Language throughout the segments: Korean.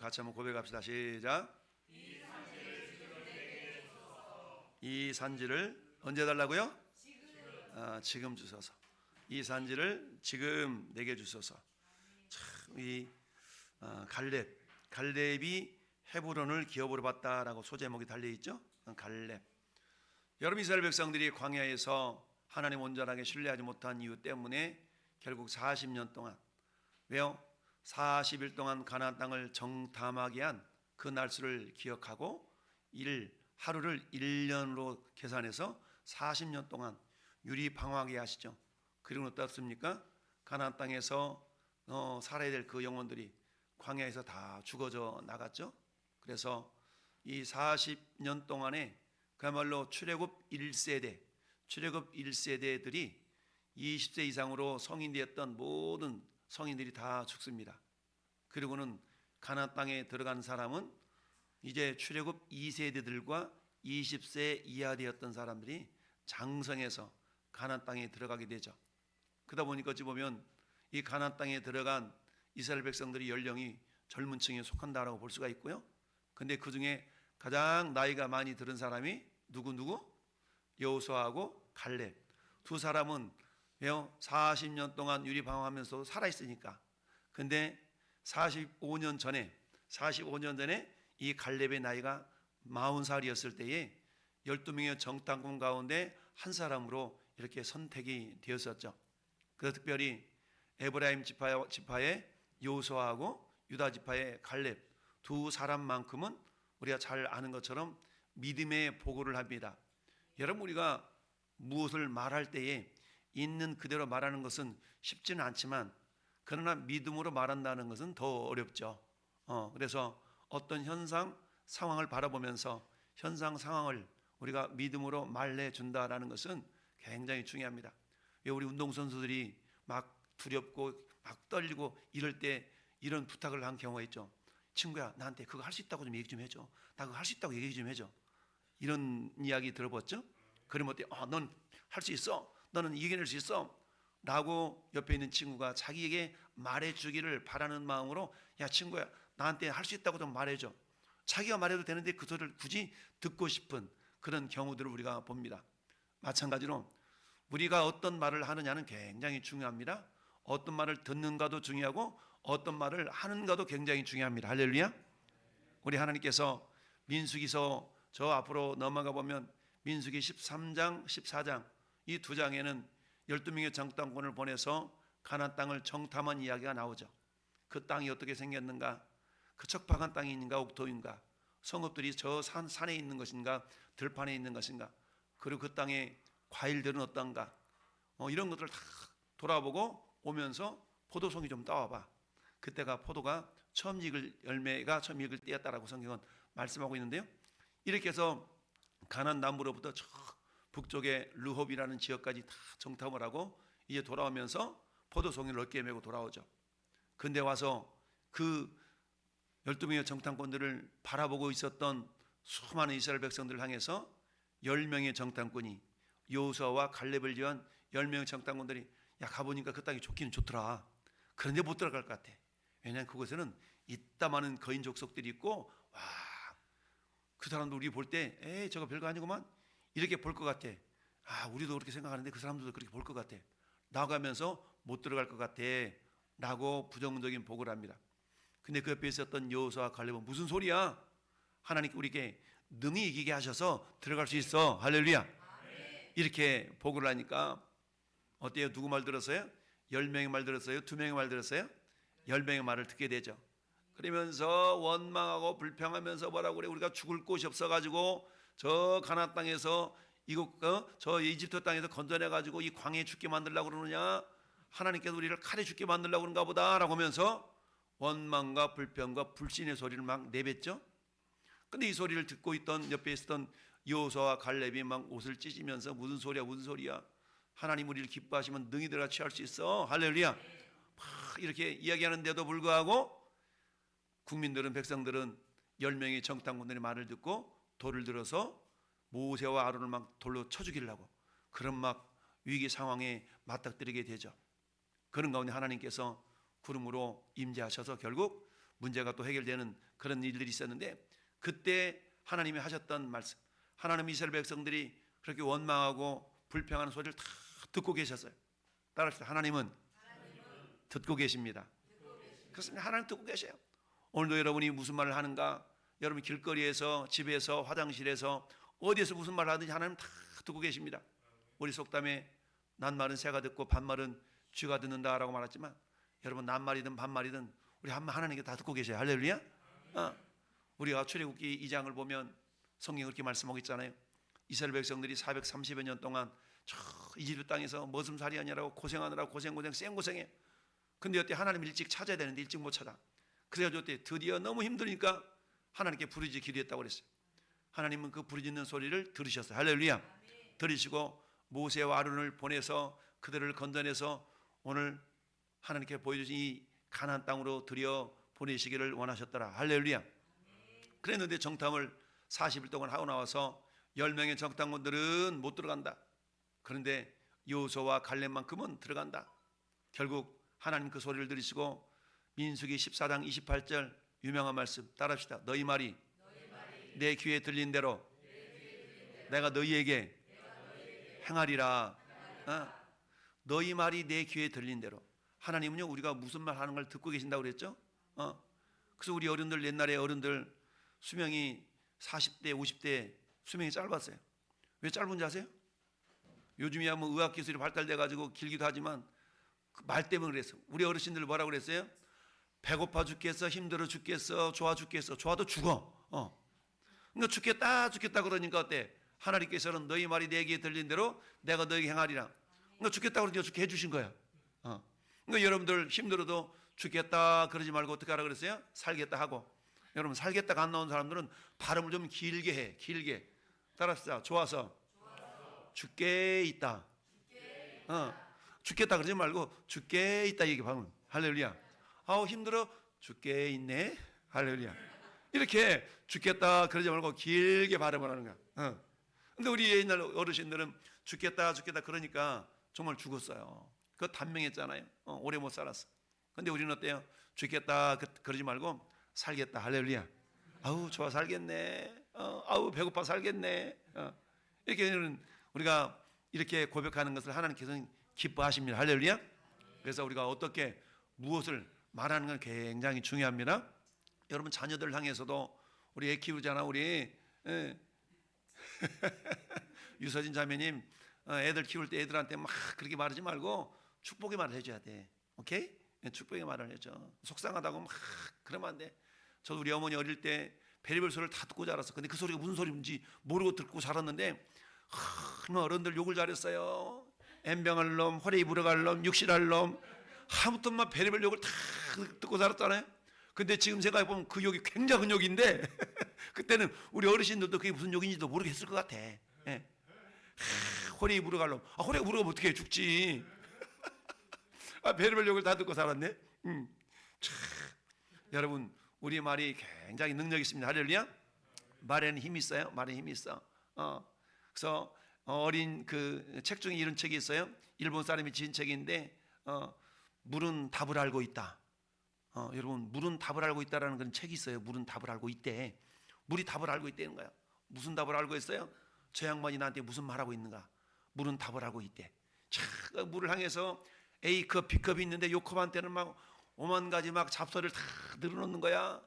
같이 한번 고백합시다. 시작. 이 산지를 언제 달라고요? 지금 주소서. 이 산지를 지금 내게 주소서. 참, 갈렙이 헤브론을 기업으로 받다라고 소제목이 달려있죠. 갈렙. 여러분, 이스라엘 백성들이 광야에서 하나님 온전하게 신뢰하지 못한 이유 때문에 결국 40년 동안, 왜요? 40일 동안 가나안 땅을 정탐하게 한 그 날수를 기억하고 하루를 1년으로 계산해서 40년 동안 유리방황하게 하시죠. 그리고 어떻습니까? 가나안 땅에서 살아야 될 그 영혼들이 광야에서 다 죽어져 나갔죠. 그래서 이 40년 동안에 그야말로 출애굽 1세대들이 20세 이상으로 성인 되었던 모든 성인들이 다 죽습니다. 그리고는 가나안 땅에 들어간 사람은 이제 출애굽 2세대들과 20세 이하 되었던 사람들이 장성해서 가나안 땅에 들어가게 되죠. 그러다 보니까 어찌 보면 이 가나안 땅에 들어간 이스라엘 백성들이 연령이 젊은 층에 속한다라고 볼 수가 있고요. 근데 그 중에 가장 나이가 많이 들은 사람이 누구? 여호수아하고 갈렙. 두 사람은 40년 동안 유리방황하면서 살아있으니까. 근데 45년 전에 이 갈렙의 나이가 40살이었을 때에 12명의 정탐꾼 가운데 한 사람으로 이렇게 선택이 되었었죠. 그래서 특별히 에브라임 지파의 여호수아하고 유다 지파의 갈렙 두 사람만큼은 우리가 잘 아는 것처럼 믿음의 보고를 합니다. 여러분, 우리가 무엇을 말할 때에 있는 그대로 말하는 것은 쉽지는 않지만 그러나 믿음으로 말한다는 것은 더 어렵죠. 그래서 어떤 현상, 상황을 바라보면서 현상, 상황을 우리가 믿음으로 말해준다라는 것은 굉장히 중요합니다. 우리 운동선수들이 막 두렵고 막 떨리고 이럴 때 이런 부탁을 한 경우가 있죠. 친구야, 나한테 그거 할 수 있다고 좀 얘기 좀 해줘. 나 그거 할 수 있다고 얘기 좀 해줘. 이런 이야기 들어봤죠? 그러면 어때? 넌 할 수 있어. 너는 이겨낼 수 있어. 라고 옆에 있는 친구가 자기에게 말해주기를 바라는 마음으로, 야 친구야, 나한테 할 수 있다고 좀 말해줘. 자기가 말해도 되는데 그 소리를 굳이 듣고 싶은 그런 경우들을 우리가 봅니다. 마찬가지로 우리가 어떤 말을 하느냐는 굉장히 중요합니다. 어떤 말을 듣는가도 중요하고 어떤 말을 하는가도 굉장히 중요합니다. 할렐루야. 우리 하나님께서 민수기서 저 앞으로 넘어가 보면 민수기 13장 14장 이 두 장에는 12명의 정탐꾼을 보내서 가나안 땅을 정탐한 이야기가 나오죠. 그 땅이 어떻게 생겼는가, 그 척박한 땅이 있는가, 옥토인가, 성읍들이 저 산에 있는 것인가, 들판에 있는 것인가, 그리고 그 땅의 과일들은 어떤가, 이런 것들을 다 돌아보고 오면서 포도송이 좀 따와봐. 그때가 포도가 처음 익을 열매가 처음 익을 때였다라고 성경은 말씀하고 있는데요. 이렇게 해서 가나안 남부로부터 저 북쪽의 르홉이라는 지역까지 다 정탐을 하고 이제 돌아오면서 포도송이를 어깨에 메고 돌아오죠. 근데 와서 그 12명의 정탐꾼들을 바라보고 있었던 수많은 이스라엘 백성들을 향해서 10명의 정탐꾼이 여호수아와 갈렙을 위한 10명의 정탐꾼들이 야 가보니까 그 땅이 좋기는 좋더라. 그런데 못 들어갈 것 같아. 왜냐하면 그곳에는 이따만한 거인 족속들이 있고 와, 그 사람도 우리 볼 때 에이 저거 별거 아니구만 이렇게 볼 것 같아. 우리도 그렇게 생각하는데 그 사람들도 그렇게 볼 것 같아. 나가면서 못 들어갈 것 같아 라고 부정적인 보고를 합니다. 근데 그 옆에 있었던 여호수아와 갈렙은 무슨 소리야? 하나님께 우리에게 능히 이기게 하셔서 들어갈 수 있어. 할렐루야. 이렇게 보고를 하니까 어때요? 누구 말 들었어요? 10명의 말 들었어요? 2명의 말 들었어요? 10명의 말을 듣게 되죠. 그러면서 원망하고 불평하면서 뭐라고 그래? 우리가 죽을 곳이 없어가지고 저 가나안 땅에서 저 이집트 땅에서 건져내가지고 이 광야에 죽게 만들려고 그러느냐? 하나님께서 우리를 칼에 죽게 만들려고 그런가 보다 라고 하면서 원망과 불평과 불신의 소리를 막 내뱉죠. 근데 이 소리를 듣고 있던 옆에 있었던 여호수아와 갈렙이 막 옷을 찢으면서 무슨 소리야? 하나님 우리를 기뻐하시면 능히 들어가 취할 수 있어. 할렐루야. 막 이렇게 이야기하는데도 불구하고 국민들은, 백성들은 10명의 정탐꾼들의 말을 듣고 돌을 들어서 모세와 아론을 막 돌로 쳐 죽이려고 하고 그런 막 위기 상황에 맞닥뜨리게 되죠. 그런 가운데 하나님께서 구름으로 임재하셔서 결국 문제가 또 해결되는 그런 일들이 있었는데, 그때 하나님이 하셨던 말씀, 하나님 이스라엘 백성들이 그렇게 원망하고 불평하는 소리를 다 듣고 계셨어요. 따라합시다. 하나님은 듣고 계십니다. 그렇습니다. 하나님 듣고 계셔요. 오늘도 여러분이 무슨 말을 하는가, 여러분 길거리에서, 집에서, 화장실에서, 어디에서 무슨 말을 하든지 하나님 다 듣고 계십니다. 우리 속담에 낱말은 새가 듣고 반말은 쥐가 듣는다라고 말했지만, 여러분 낱말이든 반말이든 우리 하나님께 다 듣고 계셔요. 할렐루야. 우리가 출애굽기 2장을 보면 성경이 그렇게 말씀하고 있잖아요. 이스라엘 백성들이 430여 년 동안 저 이집트 땅에서 머슴살이 하냐라고 고생하느라 고생 생고생해. 근데 어때? 하나님 일찍 찾아야 되는데 일찍 못 찾아. 그래가지고 어때? 드디어 너무 힘드니까 하나님께 부르짖기 기도했다고 그랬어요. 하나님은 그 부르짖는 소리를 들으셨어요. 할렐루야. 들으시고 모세와 아론을 보내서 그들을 건져내서 오늘 하나님께 보여주신 이 가나안 땅으로 들여 보내시기를 원하셨더라. 할렐루야. 그랬는데 정탐을 40일 동안 하고 나와서 10명의 정탐꾼들은 못 들어간다. 그런데 여호수아와 갈렙만큼은 들어간다. 결국 하나님 그 소리를 들으시고 민수기 14장 28절 유명한 말씀 따라합시다. 너희 말이 내 귀에 들린 대로 내가 너희에게 행하리라. 너희 말이 내 귀에 들린 대로. 하나님은요, 우리가 무슨 말 하는 걸 듣고 계신다고 그랬죠. 그래서 우리 어른들, 옛날에 어른들 수명이 40대 50대 수명이 짧았어요. 왜 짧은지 아세요? 요즘이야 뭐 의학기술이 발달돼 가지고 길기도 하지만 그 말 때문에 그랬어. 우리 어르신들 뭐라고 그랬어요? 배고파 죽겠어, 힘들어 죽겠어, 좋아 죽겠어. 좋아도 죽어. 그러니까 죽겠다 그러니까 어때? 하나님께서는 너희 말이 내 귀에 들린 대로 내가 너에게 행하리라. 그러니까 죽겠다 그러니까 죽게 해주신 거야. 그러니까 여러분들 힘들어도 죽겠다 그러지 말고 어떻게 하라 그랬어요? 살겠다 하고. 여러분 살겠다가 안 나온 사람들은 발음을 좀 길게 해. 길게. 따라합시다. 좋아서 죽게 있다. 죽겠다 그러지 말고 죽게 있다 얘기하면 할렐루야. 아우 힘들어 죽게 있네. 할렐루야. 이렇게 죽겠다 그러지 말고 길게 발음을 하는 거야. 근데 우리 옛날 어르신들은 죽겠다 그러니까 정말 죽었어요. 그거 단명했잖아요. 오래 못 살았어. 근데 우리는 어때요? 죽겠다 그러지 말고 살겠다. 할렐루야. 아우 좋아 살겠네. 아우 배고파 살겠네. 이렇게 우리가 이렇게 고백하는 것을 하나님께서는 기뻐하십니다. 할렐루야. 그래서 우리가 어떻게 무엇을 말하는 건 굉장히 중요합니다. 여러분 자녀들 향해서도 우리 애 키우잖아. 우리 유서진 자매님 애들 키울 때 애들한테 막 그렇게 말하지 말고 축복의 말을 해줘야 돼. 오케이? 축복의 말을 해줘. 속상하다고 막 그러면 안 돼. 저도 우리 어머니 어릴 때 별의별 소리를 다 듣고 자랐어. 근데 그 소리가 무슨 소리인지 모르고 듣고 자랐는데 어른들 욕을 잘했어요. 엠병할 놈, 허리 부러갈 놈, 육실할 놈, 아무튼 막 별의별 욕을 다 듣고 살았잖아요. 근데 지금 생각해보면 그 욕이 굉장히 큰 욕인데 그때는 우리 어르신들도 그게 무슨 욕인지도 모르겠을 것 같아. 허리 부러갈 놈. 허리가 부러가면 어떻게 해? 죽지. 별의별 욕을 다 듣고 살았네. 여러분 우리 말이 굉장히 능력이 있습니다. 할렐루야. 말에는 힘이 있어요. 말에 힘이 있어. 그래서 어린 그 책 중에 이런 책이 있어요. 일본 사람이 지은 책인데 물은 답을 알고 있다. 여러분 물은 답을 알고 있다라는 그런 책이 있어요. 물은 답을 알고 있대. 물이 답을 알고 있다는 거야. 무슨 답을 알고 있어요? 저 양반이 나한테 무슨 말하고 있는가? 물은 답을 알고 있대. 자, 물을 향해서 A컵, B컵이 있는데 요 컵한테는 막 오만 가지 막 잡소리를 다 늘어놓는 거야.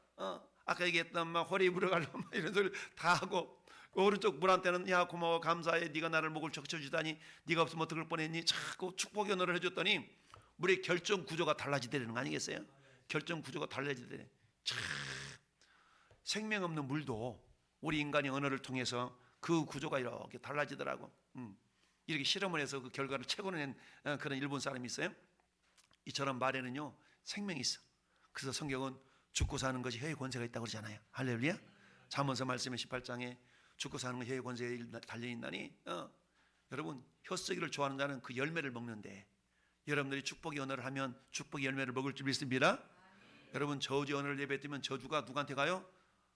아까 얘기했던 막 허리 부러갈라 이런 소리를 다 하고 오른쪽 물한테는 야 고마워 감사해 네가 나를 목을 적셔주다니 네가 없으면 어떡할 뻔했니 자꾸 축복의 언어를 해줬더니 물의 결정 구조가 달라지되는 거 아니겠어요? 결정 구조가 달라지되 생명 없는 물도 우리 인간의 언어를 통해서 그 구조가 이렇게 달라지더라고. 이렇게 실험을 해서 그 결과를 채굴해낸 그런 일본 사람이 있어요. 이처럼 말에는요 생명이 있어. 그래서 성경은 죽고 사는 것이 혀의 권세가 있다고 그러잖아요. 할렐루야. 잠언서 말씀에 18장에 죽고 사는 건 혀의 권세에 달려있나니 여러분 혀쓰기를 좋아하는 자는 그 열매를 먹는데 여러분들이 축복의 언어를 하면 축복의 열매를 먹을 줄 믿습니다. 여러분 저주의 언어를 예배드리면 저주가 누구한테 가요?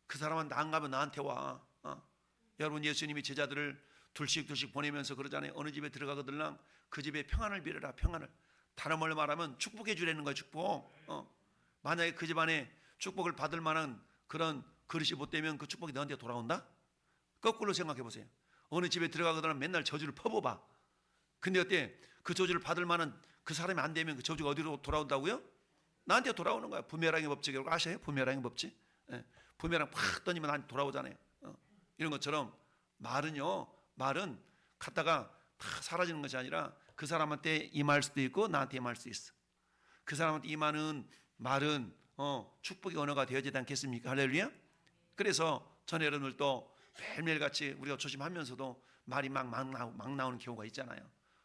그 사람은 안 가면 나한테 와. 여러분 예수님이 제자들을 둘씩 보내면서 그러잖아요. 어느 집에 들어가거들랑 그 집에 평안을 빌어라. 평안을. 다른 말로 말하면 축복해 주라는 거야. 축복. 만약에 그 집안에 축복을 받을 만한 그런 그릇이 못 되면 그 축복이 너한테 돌아온다? 거꾸로 생각해 보세요. 어느 집에 들어가거나 맨날 저주를 퍼부어봐. 근데 어때? 그 저주를 받을 만한 그 사람이 안 되면 그 저주가 어디로 돌아온다고요? 나한테 돌아오는 거야. 부메랑의 법칙이라고 아셔요? 부메랑의 법칙? 예. 부메랑 팍 던지면 나한테 돌아오잖아요. 이런 것처럼 말은 갔다가 다 사라지는 것이 아니라 그 사람한테 임할 수도 있고 나한테 임할 수 있어. 그 사람한테 임하는 말은 축복의 언어가 되어지지 않겠습니까? 할렐루야. 그래서 전 여러분들도 매일매일같이 우리가 조심하면서도 말이 막 나오는 경우가 있잖아요.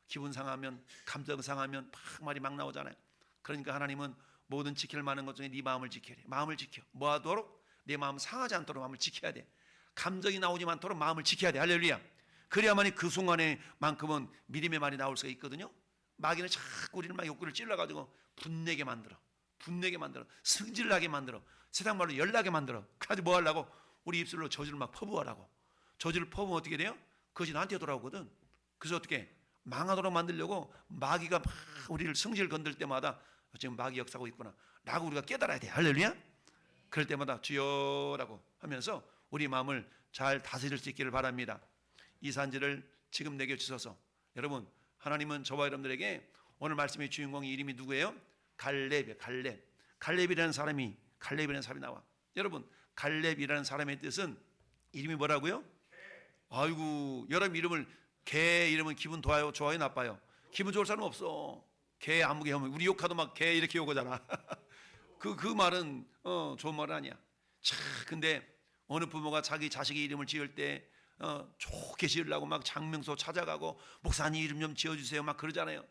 기분 상하면, 감정 상하면 막 말이 막 나오잖아요. 그러니까 하나님은 모든 지킬 만한 것 중에 네 마음을 지켜야 돼. 마음을 지켜. 뭐 하도록? 내 마음 상하지 않도록 마음을 지켜야 돼. 감정이 나오지 않도록 마음을 지켜야 돼. 할렐루야. 그래야만이 그 순간에만큼은 믿음의 말이 나올 수가 있거든요. 마귀는 자꾸 우리를 막 욕구를 찔러가지고 분내게 만들어. 승질나게 만들어. 세상 말로 열나게 만들어. 그래가지고 뭐 하려고? 우리 입술로 저주를 막 퍼부으라고. 저주를 퍼부으면 어떻게 돼요? 그것이 나한테 돌아오거든. 그래서 어떻게? 망하도록 만들려고 마귀가 막 우리를 승질 건들 때마다 지금 마귀 역사하고 있구나 라고 우리가 깨달아야 돼. 할렐루야. 그럴 때마다 주여라고 하면서 우리 마음을 잘 다스릴 수 있기를 바랍니다. 이 산지를 지금 내게 주셔서 여러분, 하나님은 저와 여러분들에게 오늘 말씀의 주인공이 이름이 누구예요? 갈렙이에요. 갈렙이라는 사람이 나와. 여러분, 갈렙이라는 사람의 뜻은 이름이 뭐라고요? 아이고, 여러분 이름을 개 이름은 기분 좋아요 나빠요? 기분 좋을 사람은 없어. 개 아무개 하면 우리 욕하도 막 개 이렇게 욕하잖아. 그 말은 좋은 말은 아니야. 자, 근데 어느 부모가 자기 자식의 이름을 지을 때 좋게 지으려고 막 장명소 찾아가고 목사님 이름 좀 지어주세요 막 그러잖아요.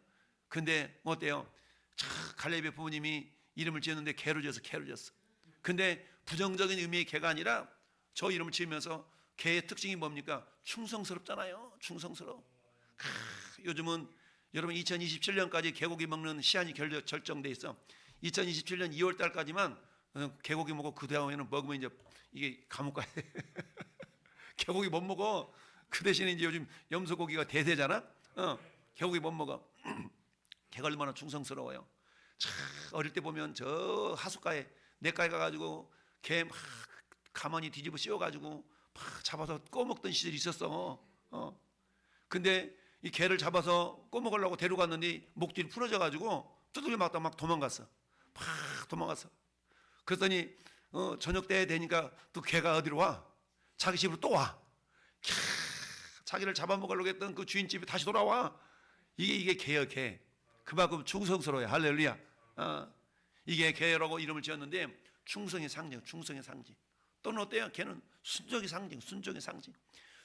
근데 어때요? 자, 갈렙의 부모님이 이름을 지었는데 개로 지었어. 근데 부정적인 의미의 개가 아니라 저 이름을 지으면서 개의 특징이 뭡니까? 충성스럽잖아요. 충성스러워. 요즘은 여러분 2027년까지 개고기 먹는 시한이 결정돼 있어. 2027년 2월 달까지만 개고기 먹고 그 다음에는 먹으면 이제 이게 감옥 가야 돼. 개고기 못 먹어. 그 대신에 이제 요즘 염소고기가 대세잖아. 개고기 못 먹어. 개가 얼마나 충성스러워요. 참 어릴 때 보면 저 하숫가에 냇가에 가가지고 개 막 가만히 뒤집어 씌워가지고 막 잡아서 꺼먹던 시절이 있었어. 근데 이 개를 잡아서 꺼먹으려고 데려갔는데 목줄이 풀어져가지고 두들겨 맞다 막 도망갔어. 막 도망갔어. 그랬더니 저녁 때 되니까 또 개가 어디로 와? 자기 집으로 또 와. 자기를 잡아먹으려고 했던 그 주인집에 다시 돌아와. 이게 개야, 개. 그만큼 충성스러워요. 할렐루야. 이게 개라고 이름을 지었는데 충성의 상징. 또는 어때요? 개는 순종의 상징.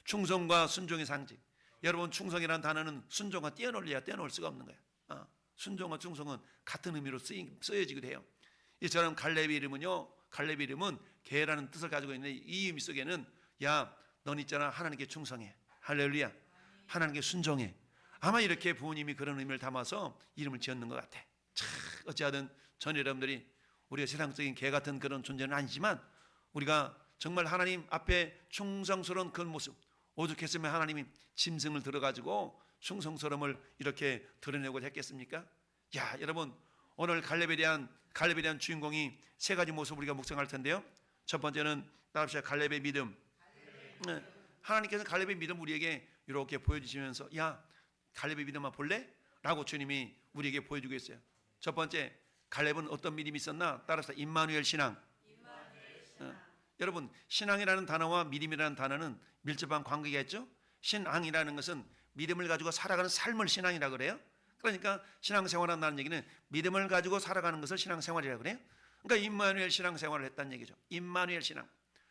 충성과 순종의 상징. 여러분, 충성이라는 단어는 순종과 떼어놓을 수가 없는 거예요. 순종과 충성은 같은 의미로 쓰여지기도 해요. 이처럼 갈렙의 이름은 개라는 뜻을 가지고 있는데 이 의미 속에는 야, 넌 있잖아, 하나님께 충성해. 할렐루야. 하나님께 순종해. 아마 이렇게 부모님이 그런 의미를 담아서 이름을 지었는 것 같아. 어찌하든 전 여러분들이 우리가 세상적인 개 같은 그런 존재는 아니지만 우리가 정말 하나님 앞에 충성스러운 그런 모습, 오죽했으면 하나님이 짐승을 들어가지고 충성스러움을 이렇게 드러내고자 했겠습니까? 야, 여러분, 오늘 갈렙에 대한 주인공이 세 가지 모습을 우리가 묵상할 텐데요. 첫 번째는 따라합시다. 갈렙의 믿음. 하나님께서 갈렙의 믿음 우리에게 이렇게 보여주시면서 야, 갈렙의 믿음만 볼래? 라고 주님이 우리에게 보여주고 있어요. 첫 번째, 갈렙은 어떤 믿음이 있었나? 따라서 임마누엘 신앙. 여러분, 신앙이라는 단어와 믿음이라는 단어는 밀접한 관계가 있죠. 신앙이라는 것은 믿음을 가지고 살아가는 삶을 신앙이라고 그래요. 그러니까 신앙생활한다는 얘기는 믿음을 가지고 살아가는 것을 신앙생활이라고 그래요. 그러니까 임마누엘 신앙생활을 했다는 얘기죠. 임마누엘 신앙.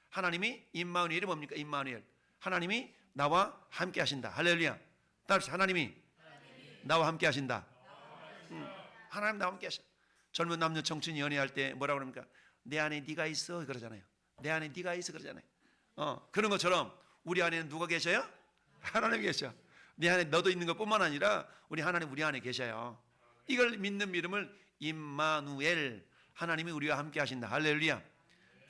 하나님이 임마누엘이 뭡니까? 임마누엘. 하나님이 나와 함께 하신다. 할렐루야. 따라서 하나님이 나와 함께 하신다. 하나님 나와 함께 하신다. 젊은 남녀 청춘이 연애할 때 뭐라고 그럽니까? 내 안에 네가 있어 그러잖아요. 내 안에 네가 있어 그러잖아요. 그런 것처럼 우리 안에는 누가 계셔요? 하나님 계셔. 내 안에 너도 있는 것뿐만 아니라 우리 하나님 우리 안에 계셔요. 이걸 믿는 믿음을 임마누엘, 하나님이 우리와 함께 하신다. 할렐루야.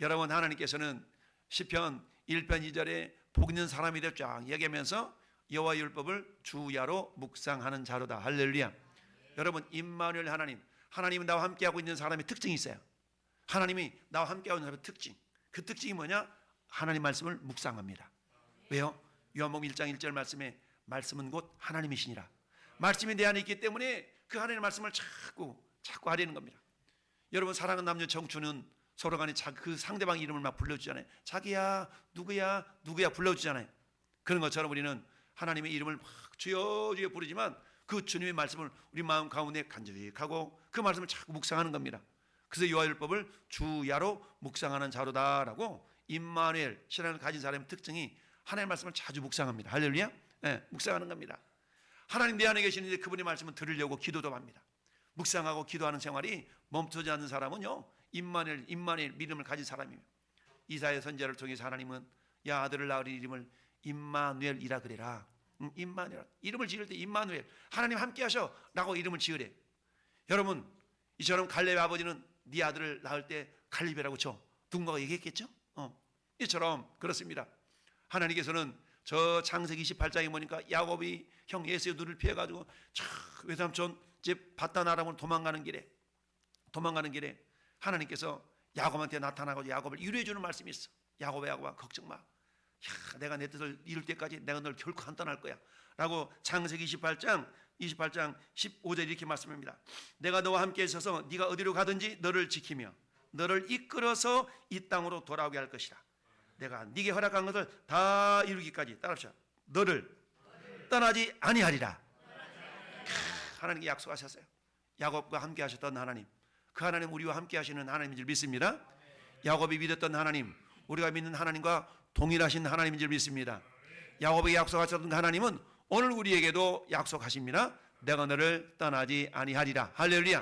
여러분, 하나님께서는 시편 1편 2절에 복 있는 사람이 되어 쫙 얘기하면서 여호와의 율법을 주야로 묵상하는 자로다. 할렐루야. 여러분, 임마누엘 하나님은 나와 함께하고 있는 사람의 특징이 있어요. 하나님이 나와 함께하는 사람의 특징, 그 특징이 뭐냐? 하나님 말씀을 묵상합니다. 왜요? 요한복음 1장 1절 말씀에 말씀은 곧 하나님이시니라. 말씀이 내 안에 있기 때문에 그 하나님의 말씀을 자꾸 하려는 겁니다. 여러분, 사랑하는 남녀 청춘은 서로 간에 그 상대방 이름을 막 불러주잖아요. 자기야, 누구야, 누구야 불러주잖아요. 그런 것처럼 우리는 하나님의 이름을 막 주여 주여 부르지만 그 주님의 말씀을 우리 마음 가운데 간직하고 그 말씀을 자꾸 묵상하는 겁니다. 그래서 요한율법을 주야로 묵상하는 자로다라고, 임마누엘 신앙을 가진 사람의 특징이 하나님의 말씀을 자주 묵상합니다. 할렐루야. 네, 묵상하는 겁니다. 하나님 내 안에 계시는데 그분의 말씀을 들으려고 기도도 합니다. 묵상하고 기도하는 생활이 멈추지 않는 사람은요, 임마누엘 믿음을 가진 사람입니다. 이사야 선지자를 통해서 하나님은 야 아들을 낳으리 이름을 임마누엘이라 그래라. 임마누엘, 이름을 지을 때 임마누엘, 하나님 함께 하셔라고 이름을 지으래. 여러분, 이처럼 갈렙의 아버지는 네 아들을 낳을 때 갈렙이라고 누군가가 얘기했겠죠? 이처럼 그렇습니다. 하나님께서는 저 창세기 28장에 보니까 야곱이 형 에서의 눈을 피해가지고 외삼촌 집 바단 아람으로 도망가는 길에 하나님께서 야곱한테 나타나고 야곱을 위로해주는 말씀이 있어. 야곱아 걱정 마. 내가 내 뜻을 이룰 때까지 내가 널 결코 안 떠날 거야 라고 창세기 28장 15절 이렇게 말씀합니다. 내가 너와 함께 있어서 네가 어디로 가든지 너를 지키며 너를 이끌어서 이 땅으로 돌아오게 할 것이다. 내가 네게 허락한 것을 다 이루기까지, 따라합시다, 너를 떠나지 아니하리라. 하나님께 약속하셨어요. 야곱과 함께 하셨던 하나님, 그 하나님 우리와 함께 하시는 하나님인 줄 믿습니다. 야곱이 믿었던 하나님, 우리가 믿는 하나님과 동일하신 하나님인 줄 믿습니다. 야곱에게 약속하셨던 하나님은 오늘 우리에게도 약속하십니다. 내가 너를 떠나지 아니하리라. 할렐루야.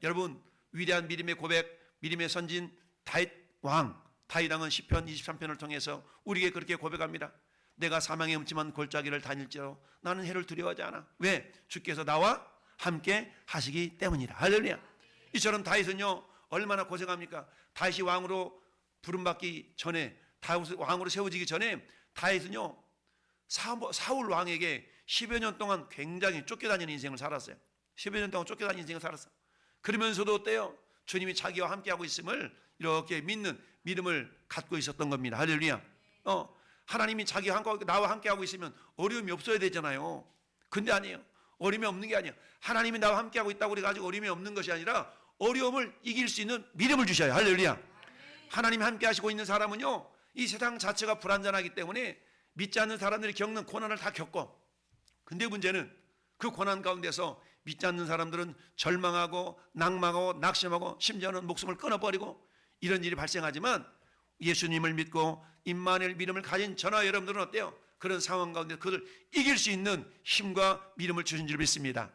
여러분, 위대한 믿음의 고백, 믿음의 선진 다윗 왕은 시편 23편을 통해서 우리에게 그렇게 고백합니다. 내가 사망의 음침한 골짜기를 다닐지라도 나는 해를 두려워하지 않아. 왜? 주께서 나와 함께 하시기 때문이라. 할렐루야. 이처럼 다윗은요 얼마나 고생합니까? 다윗이 왕으로 부름받기 전에, 다윗이 왕으로 세워지기 전에 다윗은요 사울 왕에게 10여 년 동안 굉장히 쫓겨다니는 인생을 살았어요. 10여 년 동안 쫓겨다니는 인생을 살았어. 그러면서도 어때요? 주님이 자기와 함께하고 있음을 이렇게 믿는 믿음을 갖고 있었던 겁니다. 할렐루야. 하나님이 나와 함께하고 있으면 어려움이 없어야 되잖아요. 근데 아니에요. 어려움이 없는 게 아니에요. 하나님이 나와 함께하고 있다고 그래가지고 어려움이 없는 것이 아니라 어려움을 이길 수 있는 믿음을 주셔요. 할렐루야. 하나님이 함께하시고 있는 사람은요 이 세상 자체가 불안전하기 때문에 믿지 않는 사람들이 겪는 고난을 다 겪어. 근데 문제는 그 고난 가운데서 믿지 않는 사람들은 절망하고 낙망하고 낙심하고 심지어는 목숨을 끊어버리고 이런 일이 발생하지만, 예수님을 믿고 임마누엘 믿음을 가진 저나 여러분들은 어때요? 그런 상황 가운데 그들 이길 수 있는 힘과 믿음을 주신 줄 믿습니다.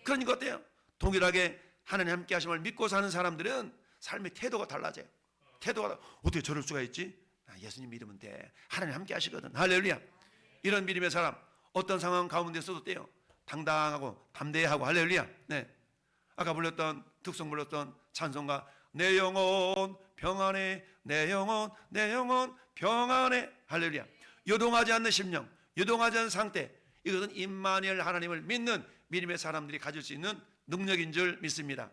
그러니까 어때요? 동일하게 하나님 함께 하심을 믿고 사는 사람들은 삶의 태도가 달라져요. 태도가 어떻게 저럴 수가 있지? 예수님 믿으면 돼. 하나님 함께 하시거든. 할렐루야. 이런 믿음의 사람 어떤 상황 가운데서도 어때요? 당당하고 담대하고. 할렐루야. 네. 아까 특성 불렀던 찬송가, 내 영혼 평안해, 내 영혼 평안해. 할렐루야. 요동하지 않는 심령, 요동하지 않는 상태, 이것은 임마누엘 하나님을 믿는 믿음의 사람들이 가질 수 있는 능력인 줄 믿습니다.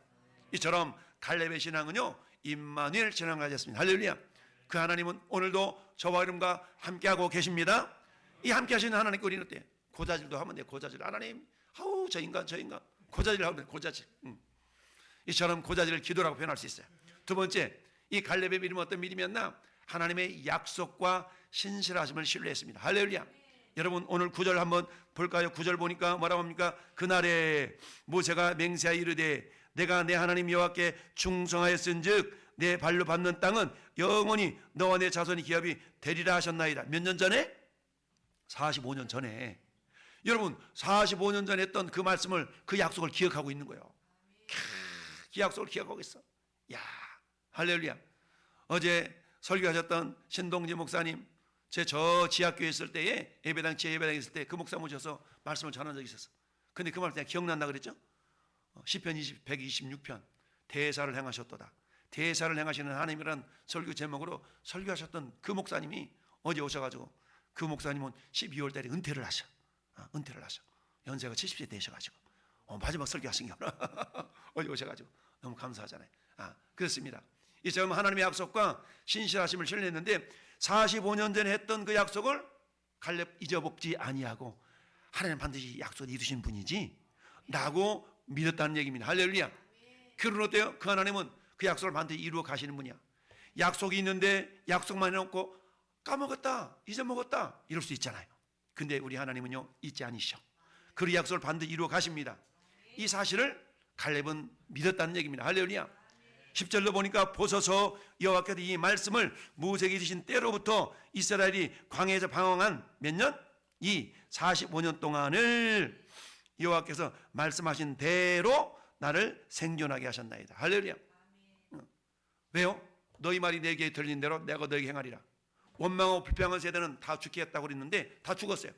이처럼 갈렙의 신앙은요 임마누엘 신앙을 가졌습니다. 할렐루야. 그 하나님은 오늘도 저와 여러분과 함께하고 계십니다. 이 함께 하시는 하나님께 우리는 어때요? 고자질도 하면 돼요. 고자질. 하나님, 저 인간 고자질 하면 돼요. 고자질. 이처럼 고자질을 기도라고 표현할 수 있어요. 두 번째, 이 갈렙의 믿음은 어떤 믿음이었나? 하나님의 약속과 신실하심을 신뢰했습니다. 할렐루야. 여러분 오늘 9절 한번 볼까요? 9절 보니까 뭐라고 합니까? 그날에 모세가 맹세하여 이르되 내가 내 하나님 여호와께 충성하였은즉 내 발로 밟는 땅은 영원히 너와 내 자손이 기업이 되리라 하셨나이다. 몇 년 전에? 45년 전에. 여러분 45년 전에 했던 그 말씀을, 그 약속을 기억하고 있는 거예요. 그 약속을 기억하고 있어. 야, 할렐루야. 어제 설교하셨던 신동재 목사님, 저 지하교회 있을 때에 지하 예배당에 있을 때 그 목사 모셔서 말씀을 전한 적이 있었어. 근데 그 말씀 내가 기억난다 그랬죠? 시편 126편 대사를 행하셨도다. 대사를 행하시는 하나님이라는 설교 제목으로 설교하셨던 그 목사님이 어제 오셔가지고, 그 목사님은 12월 달에 은퇴를 하셔. 연세가 70세 되셔가지고 마지막 설교하신 게 어제 오셔가지고 너무 감사하잖아요. 그렇습니다. 이처럼 하나님의 약속과 신실하심을 신뢰했는데 45년 전에 했던 그 약속을 갈렙 잊어먹지 아니하고 하나님 반드시 약속을 이루신 분이지 라고 믿었다는 얘기입니다. 할렐루야. 그러면 어때요? 그 하나님은 그 약속을 반드시 이루어 가시는 분이야. 약속이 있는데 약속만 해놓고 까먹었다, 잊어먹었다 이럴 수 있잖아요. 근데 우리 하나님은요 잊지 않으셔. 그 약속을 반드시 이루어 가십니다. 이 사실을 갈렙은 믿었다는 얘기입니다. 할렐루야. 10절로 보니까 보소서 여호와께서 이 말씀을 모세에게 주신 때로부터 이스라엘이 광야에서 방황한 몇 년? 이 45년 동안을 여호와께서 말씀하신 대로 나를 생존하게 하셨나이다. 할렐루야. 왜요? 너희 말이 내게 들린 대로 내가 너에게 행하리라. 원망하고 불평한 세대는 다 죽겠다고 그랬는데 다 죽었어요.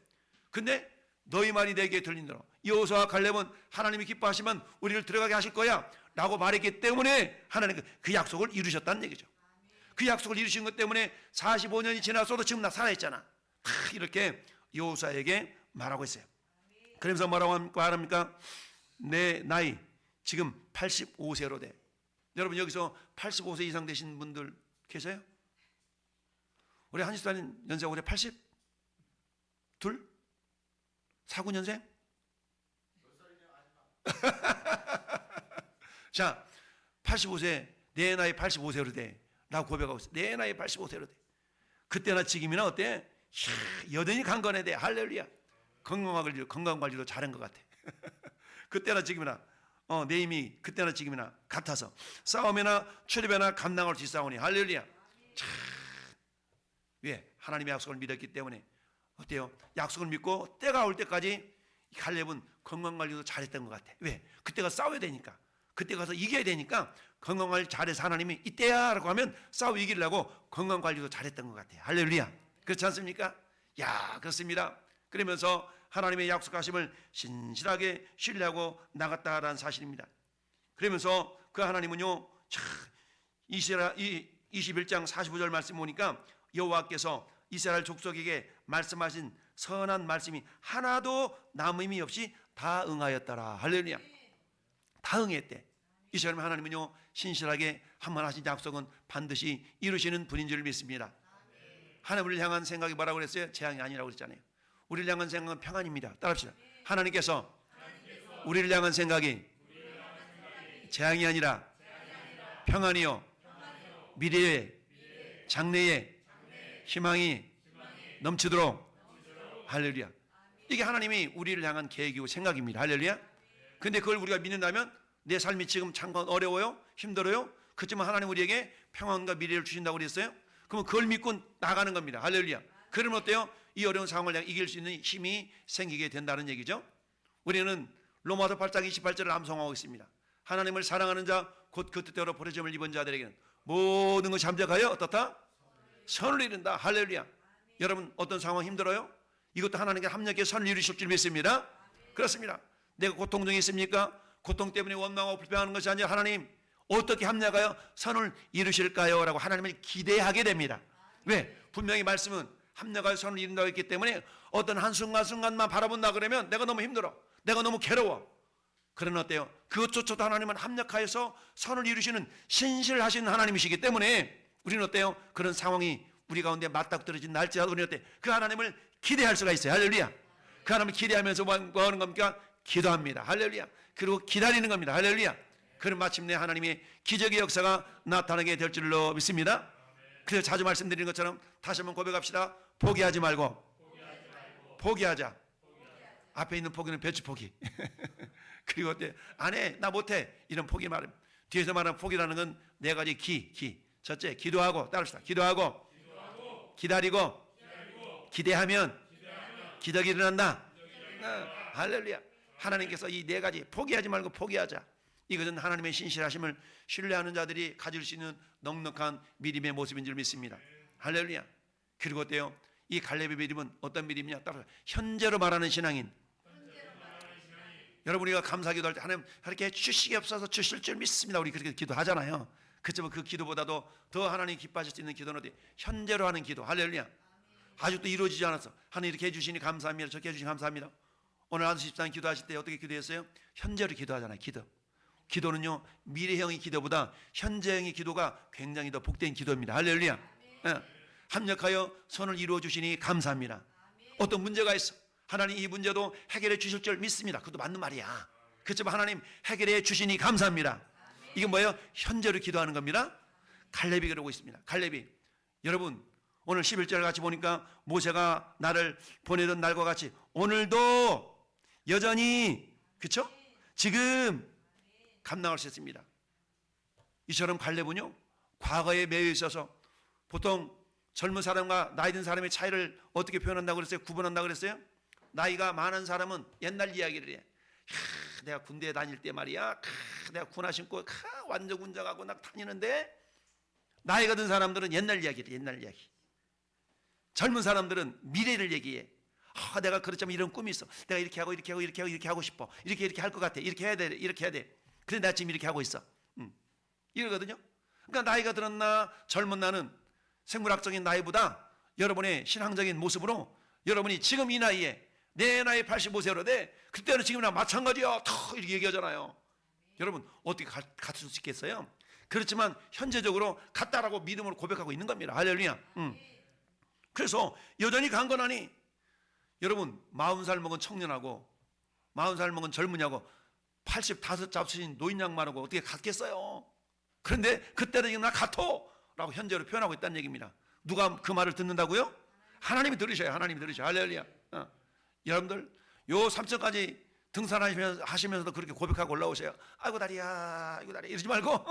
근데 너희 말이 내게 들린 대로 여호수아와 갈렙은 하나님이 기뻐하시면 우리를 들어가게 하실 거야 라고 말했기 때문에 하나님 그 약속을 이루셨다는 얘기죠. 그 약속을 이루신 것 때문에 45년이 지나서도 지금 나 살아있잖아. 이렇게 여호수아에게 말하고 있어요. 그러면서 뭐라고 말합니까? 내 나이 지금 85세로 돼. 여러분 여기서 85세 이상 되신 분들 계세요? 우리 한시수님 연세가 올해 80? 둘? 49년생? 자, 85세, 내 나이 85세로 돼 라고 고백하고 있어. 내 나이 85세로 돼. 그때나 지금이나 어때? 여전히 강건해야 돼. 할렐루야. 건강관리도 잘한 것 같아. 그때나 지금이나 내 힘이 그때나 지금이나 같아서 싸움이나 출입이나 감당할 수 있사오니 할렐루야. 참, 왜? 하나님의 약속을 믿었기 때문에 어때요? 약속을 믿고 때가 올 때까지 갈렙은 건강관리도 잘했던 것 같아. 왜? 그때가 싸워야 되니까. 그때 가서 이겨야 되니까 건강관리 잘해서 하나님이 이때야 라고 하면 싸워 이기려고 건강관리도 잘했던 것 같아. 할렐루야. 그렇지 않습니까? 야, 그렇습니다. 그러면서 하나님의 약속하심을 신실하게 신뢰하고 나갔다라는 사실입니다. 그러면서 그 하나님은요 21장 45절 말씀 보니까 여호와께서 이스라엘 족속에게 말씀하신 선한 말씀이 하나도 남음이 없이 다 응하였더라. 할렐루야. 다 응했대. 이스라엘 하나님은요 신실하게 한 번 하신 약속은 반드시 이루시는 분인 줄 믿습니다. 하나님을 향한 생각이 뭐라고 그랬어요? 재앙이 아니라고 그랬잖아요. 우리를 향한 생각은 평안입니다. 따라합시다. 하나님께서 우리를 향한 생각이 재앙이 아니라 평안이요 미래에 장래에 희망이 넘치도록. 할렐루야. 이게 하나님이 우리를 향한 계획이고 생각입니다. 할렐루야. 근데 그걸 우리가 믿는다면 내 삶이 지금 잠깐 어려워요? 힘들어요? 그렇지만 하나님 우리에게 평안과 미래를 주신다고 그랬어요? 그러면 그걸 믿고 나가는 겁니다. 할렐루야. 그러면 어때요? 이 어려운 상황을 이길 수 있는 힘이 생기게 된다는 얘기죠. 우리는 로마서 8장 28절을 암송하고 있습니다. 하나님을 사랑하는 자 곧 그 뜻대로 부르심을 입은 자들에게는 모든 것이 함정하여 어떻다? 선을 이룬다. 할렐루야. 여러분 어떤 상황 힘들어요? 이것도 하나님께 합력해 선을 이루실 줄 믿습니다. 그렇습니다. 내가 고통 중에 있습니까? 고통 때문에 원망하고 불평하는 것이 아니라 하나님 어떻게 합력하여 선을 이루실까요? 라고 하나님을 기대하게 됩니다. 왜? 분명히 말씀은 합력하여 선을 이룬다고 했기 때문에 어떤 한순간순간만 바라본다 그러면 내가 너무 힘들어, 내가 너무 괴로워. 그러나 어때요? 그것조차도 하나님은 합력하여서 선을 이루시는 신실하신 하나님이시기 때문에 우리는 어때요? 그런 상황이 우리 가운데 맞닥뜨려진 날짜도 우리는 어때? 그 하나님을 기대할 수가 있어요. 할렐루야. 그 하나님을 기대하면서 뭐 하는 겁니까? 기도합니다. 할렐루야. 그리고 기다리는 겁니다. 할렐루야. 그럼 마침내 하나님의 기적의 역사가 나타나게 될 줄로 믿습니다. 그래서 자주 말씀드리는 것처럼 다시 한번 고백합시다. 포기하지 말고 포기하자. 앞에 있는 포기는 배추 포기. 그리고 어때? 안 해, 나 못해, 이런 포기 말은 뒤에서 말하는 포기라는 건 네 가지 기. 첫째, 기도하고, 따릅시다. 기도하고 기다리고 기대하면 기적이 일어난다. 할렐루야. 하나님께서 이 네 가지 포기하지 말고 포기하자. 이것은 하나님의 신실하심을 신뢰하는 자들이 가질 수 있는 넉넉한 믿음의 모습인 줄 믿습니다. 할렐루야. 그리고 어때요? 이 갈렙의 믿음은 어떤 믿음이냐? 따라서 현재로 말하는 신앙인. 여러분 우리가 감사기도 할 때 하나님 이렇게 주시옵소서 주실 줄 믿습니다. 우리 그렇게 기도하잖아요. 그렇지만 그 기도보다도 더 하나님 기뻐하실 수 있는 기도는 어디? 현재로 하는 기도. 할렐루야. 아직도 이루어지지 않았어. 하나님 이렇게 해주시니 감사합니다. 저렇게 해주시니 감사합니다. 오늘 안수 집사님 기도하실 때 어떻게 기도했어요? 현재로 기도하잖아요. 기도. 기도는요, 미래형의 기도보다 현재형의 기도가 굉장히 더 복된 기도입니다. 할렐루야. 예. 합력하여 선을 이루어 주시니 감사합니다. 어떤 문제가 있어, 하나님 이 문제도 해결해 주실 줄 믿습니다. 그것도 맞는 말이야. 그렇지만 하나님 해결해 주시니 감사합니다. 이게 뭐예요? 현재로 기도하는 겁니다. 갈렙이 그러고 있습니다. 갈렙이, 여러분 오늘 11절 같이 보니까 모세가 나를 보내던 날과 같이 오늘도 여전히, 그렇죠? 지금 감당할 수 있습니다. 이처럼 갈렙은요, 과거에 매여 있어서, 보통 젊은 사람과 나이 든 사람의 차이를 어떻게 표현한다고 그랬어요? 구분한다고 그랬어요? 나이가 많은 사람은 옛날 이야기를 해. 내가 군대에 다닐 때 말이야, 내가 군화 신고 완전 군장하고 막 다니는데, 나이가 든 사람들은 옛날 이야기를 해, 옛날 이야기. 젊은 사람들은 미래를 얘기해. 내가 그렇지만 이런 꿈이 있어. 내가 이렇게 하고 이렇게 하고 이렇게 하고 이렇게 하고 싶어. 이렇게 할 것 같아. 이렇게 해야 돼. 이렇게 해야 돼. 그래 내가 지금 이렇게 하고 있어. 이러거든요. 그러니까 나이가 들었나 젊은 나는 생물학적인 나이보다 여러분의 신앙적인 모습으로, 여러분이 지금 이 나이에, 내 나이 85세로 돼, 그때는 지금이랑 마찬가지야, 더 이렇게 얘기하잖아요. 여러분 어떻게 같을 수 있겠어요? 그렇지만 현재적으로 같다라고 믿음으로 고백하고 있는 겁니다. 할렐루야. 그래서 여전히 강건하니, 여러분 40살 먹은 청년하고 40살 먹은 젊은이하고 85 잡수신 노인 양반하고 어떻게 같겠어요? 그런데 그때는 지금 나 같어 라고 현재로 표현하고 있다는 얘기입니다. 누가 그 말을 듣는다고요? 하나님이 들으셔요. 하나님이 들으셔요. 할렐루야. 여러분들 요 3층까지 등산하시면서도 그렇게 고백하고 올라오세요. 아이고 다리야, 아이고 다리, 이러지 말고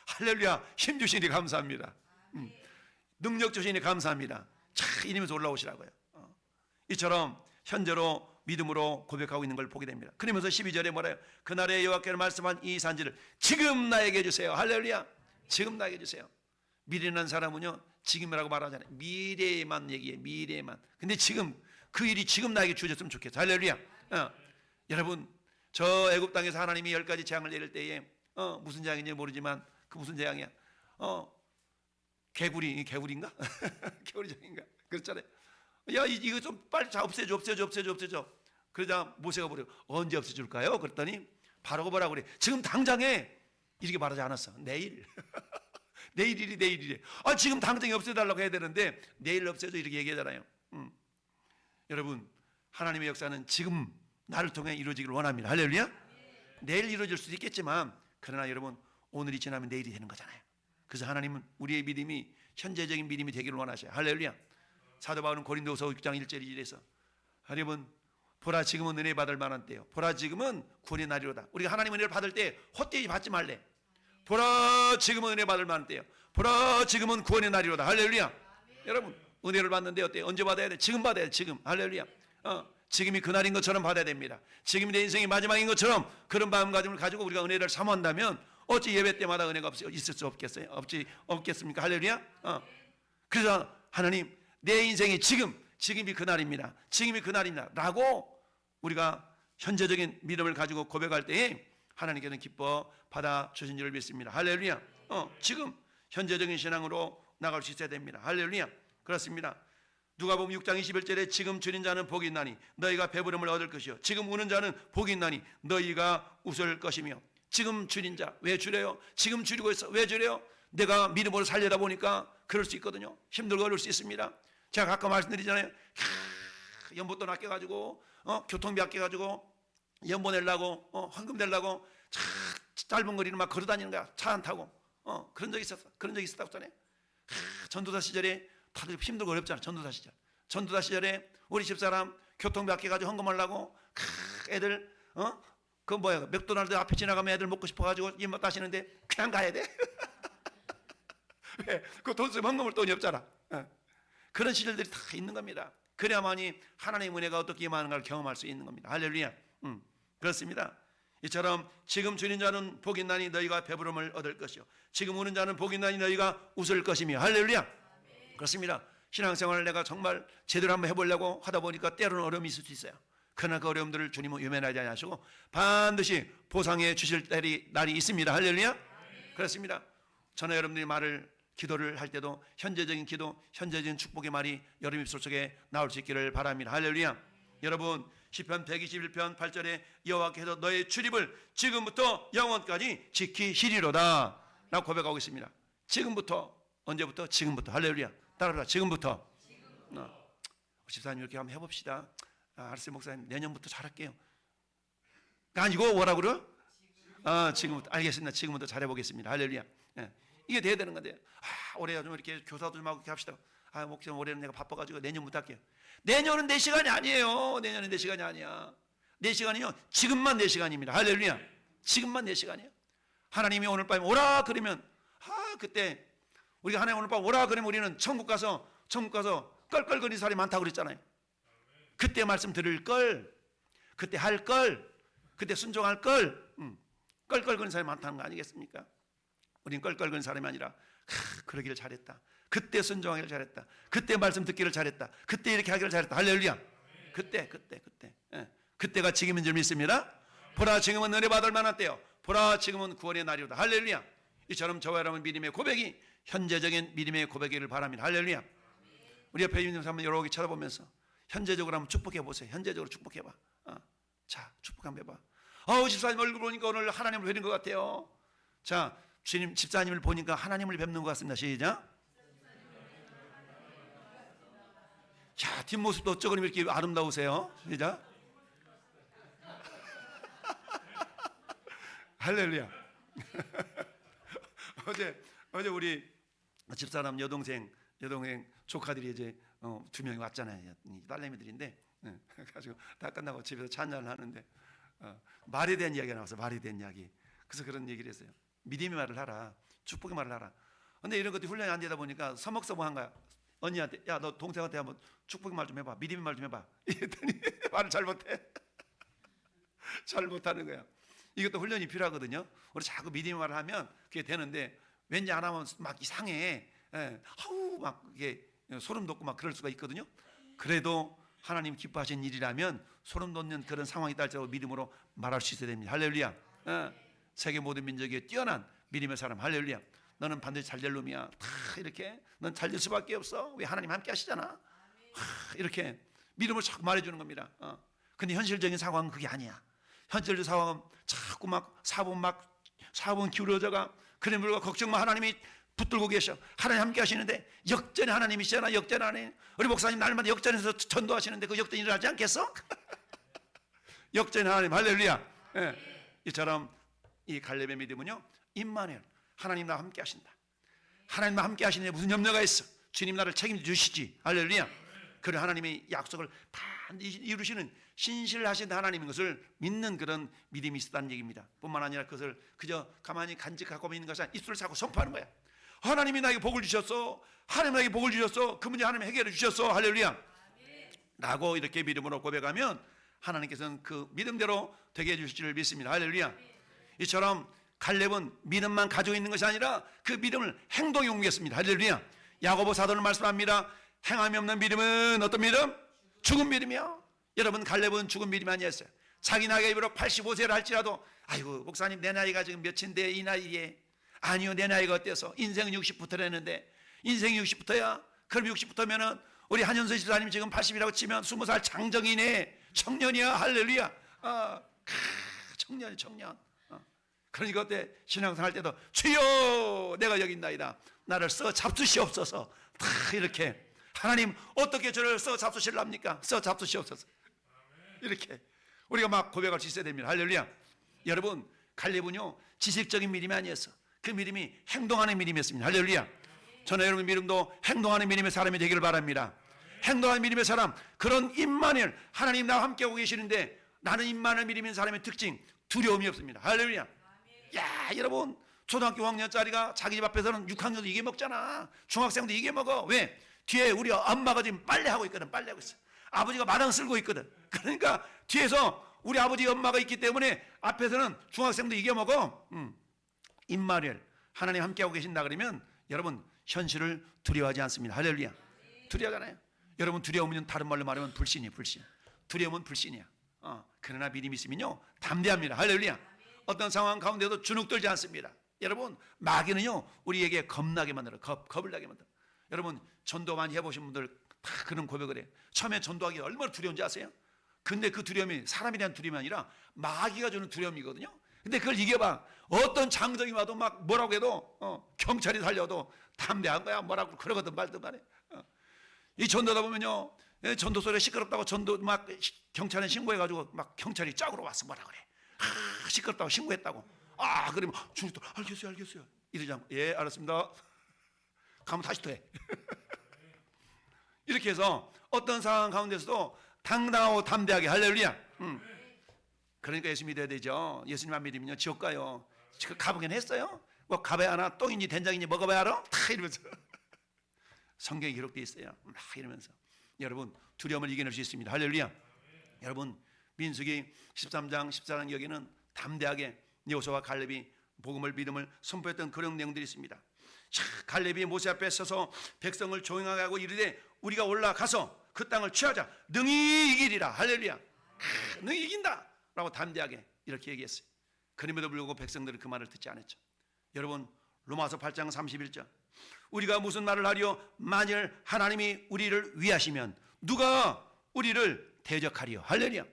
할렐루야. 힘 주시니 감사합니다. 능력 주시니 감사합니다. 이러면서 올라오시라고요. 이처럼 현재로 믿음으로 고백하고 있는 걸 보게 됩니다. 그러면서 12절에 뭐래요? 그날에 여호와께서 말씀한 이 산지를 지금 나에게 주세요. 할렐루야. 지금 나에게 주세요. 미래난 사람은요, 지금이라고 말하잖아요. 미래에만 얘기해, 미래에만. 근데 지금 그 일이 지금 나에게 주어졌으면 좋겠어. 할렐루야. 여러분, 저 애굽 땅에서 하나님이 10가지 재앙을 내릴 때에 무슨 재앙인지 모르지만 그 무슨 재앙이야? 개구리인가? 개구리 재앙인가? 그렇잖아요. 야, 이거 좀 빨리 없애줘. 그러자 모세가 뭐래요? 언제 없애줄까요? 그랬더니 바로가 뭐라고 그래? 지금 당장에, 이렇게 말하지 않았어. 내일. 내일이래. 지금 당장에 없애달라고 해야 되는데 내일 없애줘, 이렇게 얘기하잖아요. 여러분, 하나님의 역사는 지금 나를 통해 이루어지기를 원합니다. 할렐루야. 내일 이루어질 수도 있겠지만, 그러나 여러분 오늘이 지나면 내일이 되는 거잖아요. 그래서 하나님은 우리의 믿음이 현재적인 믿음이 되기를 원하셔요. 할렐루야. 사도 바울은 고린도후서 6장 1절 2절에서, 여러분 보라 지금은 은혜 받을 만한 때요, 보라 지금은 구원의 날이로다. 우리가 하나님 은혜를 받을 때 헛되이 받지 말래. 보라 지금은 은혜 받을 만한 때요, 보라 지금은 구원의 날이로다. 할렐루야. 여러분 은혜를 받는데 어때? 언제 받아야 돼? 지금 받아야 돼. 지금. 할렐루야. 지금이 그날인 것처럼 받아야 됩니다. 지금이 내 인생의 마지막인 것처럼 그런 마음가짐을 가지고 우리가 은혜를 사모한다면 어찌 예배 때마다 은혜가 있을 수 없겠어요? 없겠습니까? 할렐루야. 그래서 하나님, 내 인생이 지금이 그날입니다. 지금이 그날입니다 라고 우리가 현재적인 믿음을 가지고 고백할 때에 하나님께는 기뻐 받아주신 줄을 믿습니다. 할렐루야. 지금 현재적인 신앙으로 나갈 수 있어야 됩니다. 할렐루야. 그렇습니다. 누가복음 6장 21절에 지금 줄인 자는 복이 있나니 너희가 배부름을 얻을 것이요, 지금 우는 자는 복이 있나니 너희가 웃을 것이며. 지금 줄인 자, 왜 줄여요? 지금 줄이고 있어. 왜 줄여요? 내가 믿음으로 살려다 보니까 그럴 수 있거든요. 힘들고 어려울 수 있습니다. 제가 가끔 말씀드리잖아요. 연봉돈 아껴가지고 교통비 아껴가지고 연봉 내려고 헌금 내려고 짧은 거리를 막 걸어다니는 거야. 차 안 타고. 그런 적이 있었다고 전에. 전도사 시절에 다들 힘들고 어렵잖아. 전도사 시절에 우리 집사람 교통비 아껴가지고 헌금하려고 애들 그 뭐야, 맥도날드 앞에 지나가면 애들 먹고 싶어가지고 입맛 따시는데 그냥 가야 돼. 왜? 그 돈 쓰면 헌금할 돈이 없잖아. 그런 시절들이 다 있는 겁니다. 그래야만이 하나님의 은혜가 어떻게 임하는가를 경험할 수 있는 겁니다. 할렐루야. 그렇습니다. 이처럼 지금 줄인 자는 복이 있나니 너희가 배부름을 얻을 것이요, 지금 우는 자는 복이 있나니 너희가 웃을 것이며. 할렐루야. 그렇습니다. 신앙생활을 내가 정말 제대로 한번 해보려고 하다 보니까 때로는 어려움이 있을 수 있어요. 그러나 그 어려움들을 주님은 외면하지 않으시고 반드시 보상해 주실 날이 있습니다. 할렐루야. 그렇습니다. 저는 여러분들이 기도를 할 때도 현재적인 기도, 현재적인 축복의 말이 여러분 입술 속에 나올 수 있기를 바랍니다. 할렐루야. 여러분 시편 121편 8절에 여호와께서 너의 출입을 지금부터 영원까지 지키시리로다 라고 고백하고 있습니다. 지금부터. 언제부터? 지금부터. 할렐루야. 따라해봐. 지금부터. 집사님 이렇게 한번 해봅시다. 알았어요 목사님, 내년부터 잘할게요. 아니고 뭐라고 그래요? 지금부터. 알겠습니다. 지금부터 잘해보겠습니다. 할렐루야. 예. 이게 돼야 되는 건데, 올해 좀 이렇게 교사도 좀 하고 이렇게 합시다. 목사님 올해는 내가 바빠가지고 내년부터 할게요. 내년은 내 시간이 아니에요. 내년은 내 시간이 아니야. 내 시간이요, 지금만 내 시간입니다. 할렐루야. 지금만 내 시간이에요. 하나님이 오늘 밤에 오라 그러면, 그때 우리가 하나님 오늘 밤 오라 그러면 우리는 천국 가서 껄껄거리는 사람이 많다고 그랬잖아요. 그때 말씀 들을 걸, 그때 할 걸, 그때 순종할 걸, 껄껄거리는 사람이 많다는 거 아니겠습니까? 우리는 껄껄거리는 사람이 아니라 그러기를 잘했다. 그때 순종하기를 잘했다. 그때 말씀 듣기를 잘했다. 그때 이렇게 하기를 잘했다. 할렐루야. 그때. 예. 그때가 지금인 줄 믿습니다. 보라 지금은 은혜 받을 만한 때요. 보라 지금은 구원의 날이로다. 할렐루야. 이처럼 저와 여러분 믿음의 고백이 현재적인 믿음의 고백이기를 바랍니다. 할렐루야. 우리 옆에 있는 사람 여러 개 쳐다보면서 현재적으로 한번 축복해 보세요. 현재적으로 축복해봐. 자, 축복 한번 해봐. 집사님 얼굴 보니까 오늘 하나님을 뵈는 것 같아요. 자, 주님 집사님을 보니까 하나님을 뵙는 것 같습니다. 시작. 자, 뒷모습도 어쩌고 이렇게 아름다우세요. 시작. 할렐루야. 어제 우리 집사람 여동생 조카들이 이제 2명이 왔잖아요. 딸내미들인데, 가지고 다 끝나고 집에서 찬양을 하는데 말에 대한 이야기가 나와서 말에 대한 이야기. 그래서 그런 얘기를 했어요. 믿음의 말을 하라, 축복의 말을 하라. 근데 이런 것들이 훈련이 안 되다 보니까 서먹서먹한 거야. 언니한테, 야, 너 동생한테 한번 축복의 말 좀 해봐, 믿음의 말 좀 해봐. 이랬더니 말을 잘 못해. 잘 못하는 거야. 이것도 훈련이 필요하거든요. 우리 자꾸 믿음의 말을 하면 그게 되는데, 왠지 안 하면 막 이상해. 막 이게 소름 돋고 막 그럴 수가 있거든요. 그래도 하나님 기뻐하신 일이라면 소름 돋는 그런 상황이 있다 할지라도 믿음으로 말할 수 있어야 됩니다. 할렐루야. 세계 모든 민족에 뛰어난 믿음의 사람. 할렐루야. 너는 반드시 잘 될 놈이야. 이렇게 넌 잘 될 수밖에 없어. 왜? 하나님 함께 하시잖아. 이렇게 믿음을 자꾸 말해주는 겁니다. 근데 현실적인 상황은 그게 아니야. 현실적인 상황은 자꾸 막 사분 기울어져가. 그래 물과 걱정만 하나님이 붙들고 계셔. 하나님 함께 하시는데 역전의 하나님이시잖아. 역전 하나님. 우리 목사님 날마다 역전에서 전도하시는데 그 역전이 일어나지 않겠어? 역전의 하나님. 할렐루야. 이처럼 이 갈렙의 믿음은요, 임마누엘, 하나님 나와 함께 하신다. 하나님 나와 함께 하시는데 무슨 염려가 있어? 주님 나를 책임져 주시지. 할렐루야. 그런 하나님의 약속을 반드시 이루시는 신실하신 하나님인 것을 믿는 그런 믿음이 있었다는 얘기입니다. 뿐만 아니라 그것을 그저 가만히 간직하고 있는 것이 아니라 입술을 자꾸 선포하는 거야. 하나님이 나에게 복을 주셨어. 하나님 나에게 복을 주셨어. 그 문제 하나님이 해결해 주셨어. 할렐루야. 라고 이렇게 믿음으로 고백하면 하나님께서는 그 믿음대로 되게 해주실 줄 믿습니다. 할렐루야. 이처럼 갈렙은 믿음만 가지고 있는 것이 아니라 그 믿음을 행동에 옮겼습니다. 할렐루야. 야고보 사도는 말씀합니다. 행함이 없는 믿음은 어떤 믿음? 죽은 믿음이요. 여러분, 갈렙은 죽은 믿음이 아니었어요. 자기 나이가 비록 85세를 할지라도, 아이고 목사님 내 나이가 지금 몇인데 이 나이에. 아니요, 내 나이가 어때서? 인생은 60부터라는데. 인생이 60부터야. 그럼 60부터면은 우리 한현수 집사님 지금 80이라고 치면 20살 장정이네. 청년이야. 할렐루야. 청년. 그러니까 그때 신앙생활 할 때도 주여 내가 여기 있나이다. 나를 써 잡수시옵소서. 다 이렇게. 하나님 어떻게 저를 써 잡수실랍니까? 써 잡수시옵소서. 이렇게 우리가 막 고백할 수 있어야 됩니다. 할렐루야. 여러분, 갈렙은요 지식적인 믿음이 아니었어. 그 믿음이 행동하는 믿음이었습니다. 할렐루야. 저는 여러분 믿음도 행동하는 믿음의 사람이 되기를 바랍니다. 행동하는 믿음의 사람, 그런 임마누엘, 하나님 나와 함께하고 계시는데 나는 임마누엘 믿음인 사람의 특징, 두려움이 없습니다. 할렐루야. 야, 여러분, 초등학교 5학년짜리가 자기 집 앞에서는 6학년도 이게 먹잖아. 중학생도 이게 먹어. 왜? 뒤에 우리 엄마가 지금 빨래하고 있거든. 빨래하고 있어. 아버지가 마당 쓸고 있거든. 그러니까 뒤에서 우리 아버지 엄마가 있기 때문에 앞에서는 중학생도 이게 먹어. 임마누엘, 하나님 함께하고 계신다 그러면 여러분 현실을 두려워하지 않습니다. 할렐루야. 두려워하잖아요. 여러분, 두려움은 다른 말로 말하면 불신이에요. 불신. 두려움은 불신이야. 그러나 믿음이 있으면요 담대합니다. 할렐루야. 어떤 상황 가운데도 주눅들지 않습니다. 여러분, 마귀는요 우리에게 겁나게 만들어. 겁을 나게 만들어. 여러분, 전도 많이 해보신 분들 다 그런 고백을 해요. 처음에 전도하기 얼마나 두려운지 아세요? 근데 그 두려움이 사람에 대한 두려움이 아니라 마귀가 주는 두려움이거든요. 근데 그걸 이겨봐. 어떤 장정이 와도 막 뭐라고 해도 경찰이 달려도 담대한 거야. 뭐라고 그러거든 말든 간에. 이 전도다 보면요, 전도 소리가 시끄럽다고 전도 막 경찰에 신고해가지고 막 경찰이 짝으로 와서 뭐라 그래. 시끄럽다고 신고했다고. 그러면 주님도 알겠어요. 이러지 않고 예 알았습니다. 가면 다시 또 해. 이렇게 해서 어떤 상황 가운데서도 당당하고 담대하게 할렐루야. 그러니까 예수 믿어야 되죠. 예수님 안 믿으면요 지옥 가요. 가보긴 했어요. 뭐 가봐야 하나 똥인지 된장인지 먹어봐야 알아? 다 이러면서 성경에 기록되어 있어요. 막 이러면서 여러분 두려움을 이겨낼 수 있습니다. 할렐루야. 여러분 민수기 13장 14장 여기는 담대하게 여호수아와 갈렙이 복음을 믿음을 선포했던 그런 내용들이 있습니다. 갈렙이 모세 앞에 서서 백성을 조용하게 하고 이르되 우리가 올라가서 그 땅을 취하자. 능히 이기리라. 할렐루야. 능히 이긴다 라고 담대하게 이렇게 얘기했어요. 그럼에도 불구하고 백성들은 그 말을 듣지 않았죠. 여러분 로마서 8장 31절 우리가 무슨 말을 하리요? 만일 하나님이 우리를 위하시면 누가 우리를 대적하리요? 할렐루야.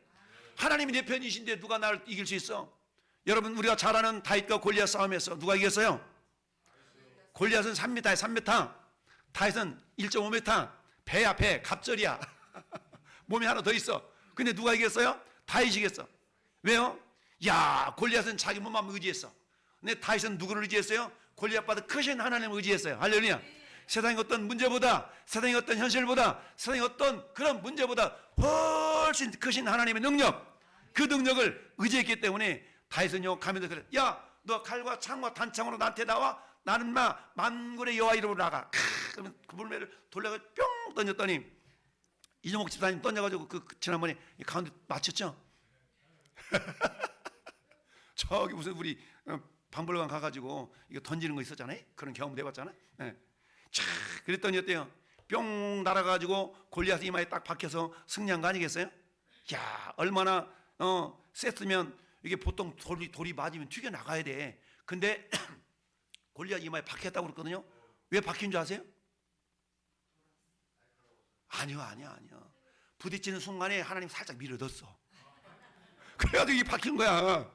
하나님이 내 편이신데 누가 나를 이길 수 있어? 여러분 우리가 잘 아는 다윗과 골리앗 싸움에서 누가 이겼어요? 골리앗은 3m에 3m, 다윗은 1.5m. 배야 배, 갑절이야. 몸에 하나 더 있어. 근데 누가 이겼어요? 다윗이 이겼어. 왜요? 야, 골리앗은 자기 몸만 의지했어. 근데 다윗은 누구를 의지했어요? 골리앗보다 크신 하나님을 의지했어요. 할렐루야. 세상의 어떤 문제보다, 세상의 어떤 현실보다, 세상의 어떤 그런 문제보다 훨씬 크신 하나님의 능력, 그 능력을 의지했기 때문에 다윗은요 가면서 그래. 야, 너 칼과 창과 단창으로 나한테 나와. 나는 만군의 여호와 이름으로 나가. 그러면 그 물매를 돌려가 뿅 던졌더니 이종목 집사님 던져가지고 지난번에 가운데 맞췄죠. 저기 무슨 우리 방불관 가가지고 이거 던지는 거 있었잖아요. 그런 경험도 해봤잖아요. 네. 자, 그랬더니 어때요? 뿅 날아가지고 골리앗 이마에 딱 박혀서 승리한 거 아니겠어요? 야, 얼마나 셌으면 이게 보통 돌이 맞으면 튀겨 나가야 돼. 근데 골리앗 이마에 박혔다고 그랬거든요. 왜 박힌 줄 아세요? 아니요. 부딪히는 순간에 하나님 살짝 밀어뒀어. 그래가지고 이게 박힌 거야.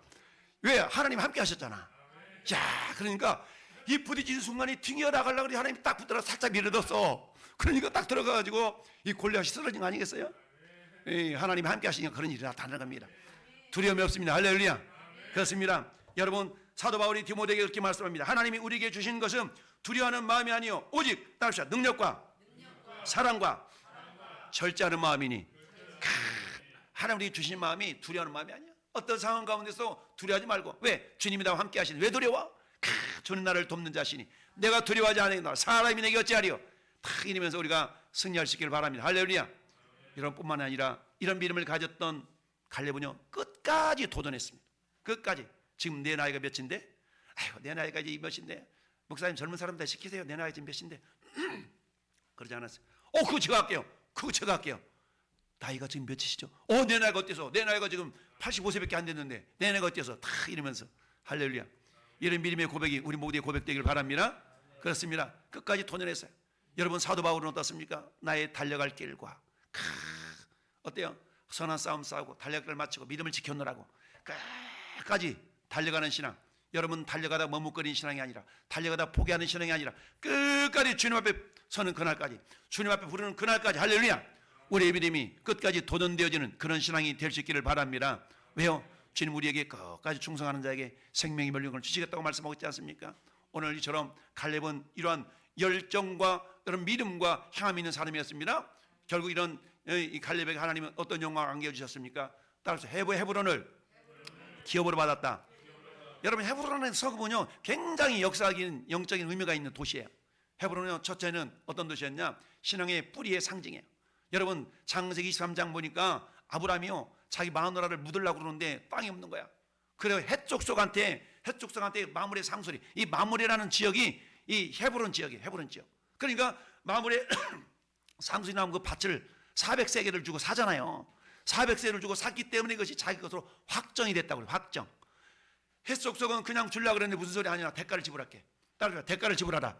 왜? 하나님 함께 하셨잖아. 야, 그러니까 이 부딪히는 순간에 튕겨나가려고 그러니 하나님이 딱 붙들어 살짝 밀어뒀어. 그러니까 딱 들어가가지고 이 골리앗이 쓰러진 거 아니겠어요? 하나님이 함께 하시니까 그런 일이 나타나는 겁니다. 두려움이 없습니다. 할렐루야. 그렇습니다. 여러분 사도 바울이 디모데에게 이렇게 말씀합니다. 하나님이 우리에게 주신 것은 두려워하는 마음이 아니요 오직 따릅시다. 능력과 사랑과 절제하는 마음이니. 하나님이 주신 마음이 두려워하는 마음이 아니야. 어떤 상황 가운데서 두려워하지 말고. 왜? 주님이 나와 함께 하시니. 왜 두려워? 주는 나를 돕는 자시니 내가 두려워하지 않으나 사람이 내게 어찌하리요. 다 이러면서 우리가 승리할 수 있기를 바랍니다. 할렐루야. 이런 뿐만 아니라 이런 믿음을 가졌던 갈렙은요 끝까지 도전했습니다. 끝까지. 지금 내 나이가 몇인데? 아이고 내 나이가 이제 몇인데? 목사님 젊은 사람들 시키세요. 내 나이가 지금 몇인데? 그러지 않았어요. 그거 제가 할게요. 나이가 지금 몇이시죠? 내 나이가 어때서? 내 나이가 지금 85세밖에 안 됐는데 내 나이가 어때서? 다 이러면서 할렐루야. 이런 믿음의 고백이 우리 모두의 고백되길 바랍니다. 그렇습니다. 끝까지 도전했어요. 여러분 사도 바울은 어떻습니까? 나의 달려갈 길과 어때요? 선한 싸움 싸우고 달려갈 마치고 믿음을 지켜놓으라고 끝까지 달려가는 신앙. 여러분 달려가다 머뭇거리는 신앙이 아니라 달려가다 포기하는 신앙이 아니라 끝까지 주님 앞에 서는 그날까지 주님 앞에 부르는 그날까지 할렐루야. 우리의 믿음이 끝까지 도전되어지는 그런 신앙이 될 수 있기를 바랍니다. 왜요? 주님 우리에게 끝까지 충성하는 자에게 생명의 멸류관을 주시겠다고 말씀하고 있지 않습니까? 오늘 이처럼 갈렙은 이러한 열정과 이런 믿음과 향함이 있는 사람이었습니다. 결국 이런 이 갈렙에게 하나님은 어떤 영광을 안겨주셨습니까? 따라서 헤브론을 기업으로 받았다. 여러분 헤브론의 서구는요 굉장히 역사적인 영적인 의미가 있는 도시예요. 헤브론은 첫째는 어떤 도시였냐? 신앙의 뿌리의 상징이에요. 여러분 창세기 23장 보니까 아브라함이요 자기 마누라를 묻으려고 그러는데 땅이 없는 거야. 그래서 헷족속한테 마므레 상소리. 이 마므레라는 지역이 이 헤브론 지역이에요. 헤브론 지역. 그러니까 마므레 상소리 나온 그 밭을 400세겔을 주고 사잖아요. 400세겔을 주고 샀기 때문에 이것이 자기 것으로 확정이 됐다고 그래요. 확정. 헷속속은 그냥 주려고 그랬는데 무슨 소리 아니야. 대가를 지불할게. 따라서 대가를 지불하라.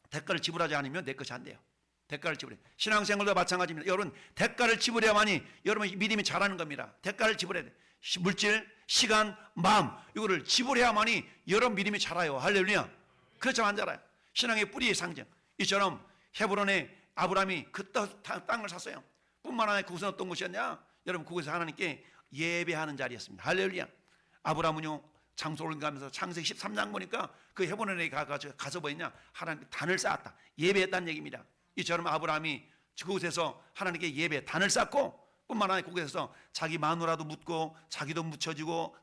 대가를 지불하지 않으면 내 것이 안 돼요. 대가를 지불해. 신앙생활도 마찬가지입니다. 여러분 대가를 지불해야만이 여러분 믿음이 자라는 겁니다. 대가를 지불해야 돼. 물질, 시간, 마음 이거를 지불해야만이 여러분 믿음이 자라요. 할렐루야. 그렇지만 안 자라요. 신앙의 뿌리의 상징. 이처럼 헤브론에 아브라함이 그 땅을 샀어요. 뿐만 아니라 그곳은 어떤 곳이었냐? 여러분 그곳에서 하나님께 예배하는 자리였습니다. 할렐루야. 아브라함은요 장소를 가면서 창세기 13장 보니까 그 헤브론에 가서 뭐였냐? 하나님 단을 쌓았다. 예배했다는 얘기입니다. 이처럼 아브라함이 그곳에서 하나님께 예배 단을 쌓고 뿐만 아니라 그곳에서 자기 마누라도 묻고 자기도 묻혀지고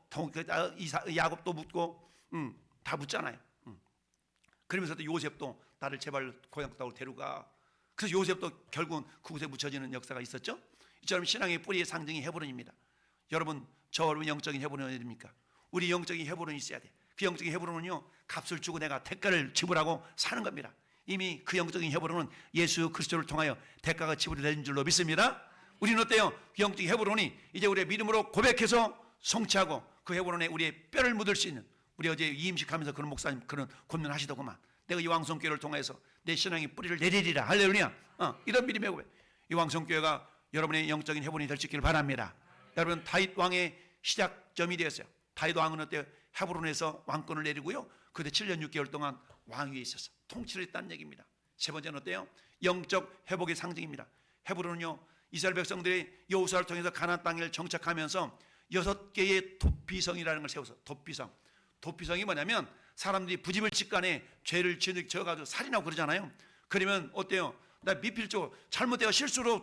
야곱도 묻고 다 묻잖아요. 그러면서 또 요셉도 나를 제발 고향 땅으로 데려가. 그래서 요셉도 결국은 그곳에 묻혀지는 역사가 있었죠. 이처럼 신앙의 뿌리의 상징이 헤브론입니다. 여러분 저 여러분 영적인 헤브론이 어디입니까? 우리 영적인 헤브론이 있어야 돼. 그 영적인 헤브론은요 값을 주고 내가 대가를 지불하고 사는 겁니다. 이미 그 영적인 헤브론은 예수 그리스도를 통하여 대가가 지불이 된 줄로 믿습니다. 우리는 어때요? 그 영적인 헤브론이 이제 우리의 믿음으로 고백해서 성취하고 그 헤브론에 우리의 뼈를 묻을 수 있는, 우리 어제 이임식하면서 그런 목사님 그런 권면하시더구만. 내가 이 왕성교회를 통해서 내 신앙의 뿌리를 내리리라. 할렐루야. 이런 믿음의 고백. 이 왕성교회가 여러분의 영적인 헤브론이 될 수 있기를 바랍니다. 여러분 다윗 왕의 시작점이 되었어요. 다윗 왕은 어때요? 헤브론에서 왕권을 내리고요 그때 7년 6개월 동안 왕위에 있었어. 통치를 했다는 얘기입니다. 세 번째는 어때요? 영적 회복의 상징입니다. 헤브론은요 이스라엘 백성들이 여호수아를 통해서 가나안 땅을 정착하면서 6개의 도피성이라는 걸 세워서 도피성이 뭐냐면 사람들이 부지불식간에 죄를 지어가지고 살인하고 그러잖아요. 그러면 어때요? 나 미필적으로 잘못되어 실수로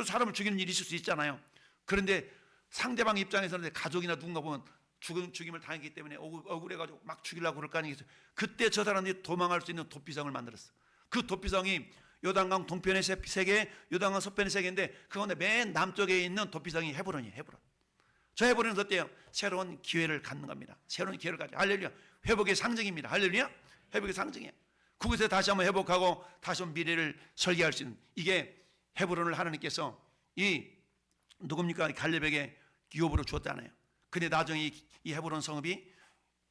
사람을 죽이는 일이 있을 수 있잖아요. 그런데 상대방 입장에서는 가족이나 누군가 보면 죽임을 당했기 때문에 억울해가지고 막 죽이려고 그럴 거 아니겠어요. 그때 저 사람들이 도망갈 수 있는 도피성을 만들었어. 그 도피성이 요단강 동편의 3개, 요단강 서편의 3개인데 그 가운데 맨 남쪽에 있는 도피성이 헤브론이에요. 헤브론. 저 헤브론은 어때요? 새로운 기회를 갖는 겁니다. 새로운 기회를 가져. 할렐루야. 회복의 상징입니다. 할렐루야. 회복의 상징이에요. 그곳에 다시 한번 회복하고 다시 한번 미래를 설계할 수 있는, 이게 헤브론을 하나님께서 이 누굽니까? 갈렙에게 기업으로 주었잖아요. 근데 나중에 이 헤브론 성읍이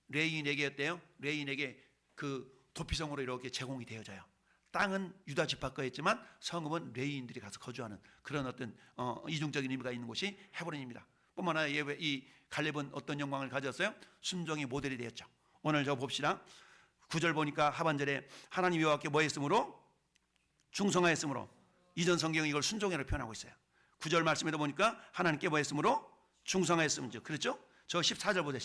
레인에게 어때요? 레인에게 그 도피성으로 이렇게 제공이 되어져요. 땅은 유다 지파 거였지만 성읍은 레인들이 가서 거주하는 그런 어떤 이중적인 의미가 있는 곳이 헤브론입니다. 뿐만 아니라 이 갈렙은 어떤 영광을 가졌어요? 순종의 모델이 되었죠. 오늘 저 봅시다. 9절 보니까 하반절에 하나님 여호와께 뭐 했으므로? 충성하였으므로. 이전 성경은 이걸 순종이라고 표현하고 있어요. 9절 말씀에도 보니까 하나님께 뭐 했으므로? 충성하였으므로. 그렇죠? 저 14절 보세요.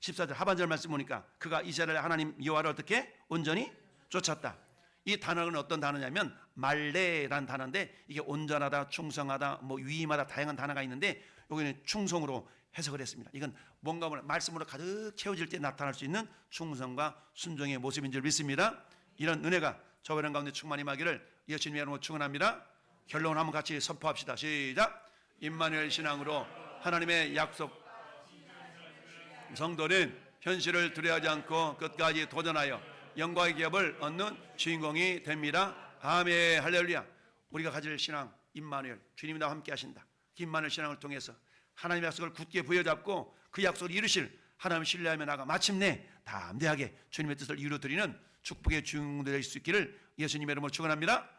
14절 하반절 말씀 보니까 그가 이스라엘 하나님 여호와를 어떻게? 온전히 쫓았다. 이 단어는 어떤 단어냐면 말레라는 단어인데 이게 온전하다, 충성하다, 뭐 위임하다 다양한 단어가 있는데 여기는 충성으로 해석을 했습니다. 이건 뭔가 말씀으로 가득 채워질 때 나타날 수 있는 충성과 순종의 모습인 줄 믿습니다. 이런 은혜가 저와 가운데 충만히 임하기를 예수님의 이름으로 축원합니다. 결론을 한번 같이 선포합시다. 시작. 임마누엘 신앙으로 하나님의 약속 성도는 현실을 두려워하지 않고 끝까지 도전하여 영광의 기업을 얻는 주인공이 됩니다. 아멘. 할렐루야. 우리가 가질 신앙 임마누엘, 주님이 나와 함께 하신다. 임마누엘 신앙을 통해서 하나님의 약속을 굳게 부여잡고 그 약속을 이루실 하나님을 신뢰하며 나가 마침내 담대하게 주님의 뜻을 이루어드리는 축복의 주인공들이 될 수 있기를 예수님의 이름으로 축원합니다.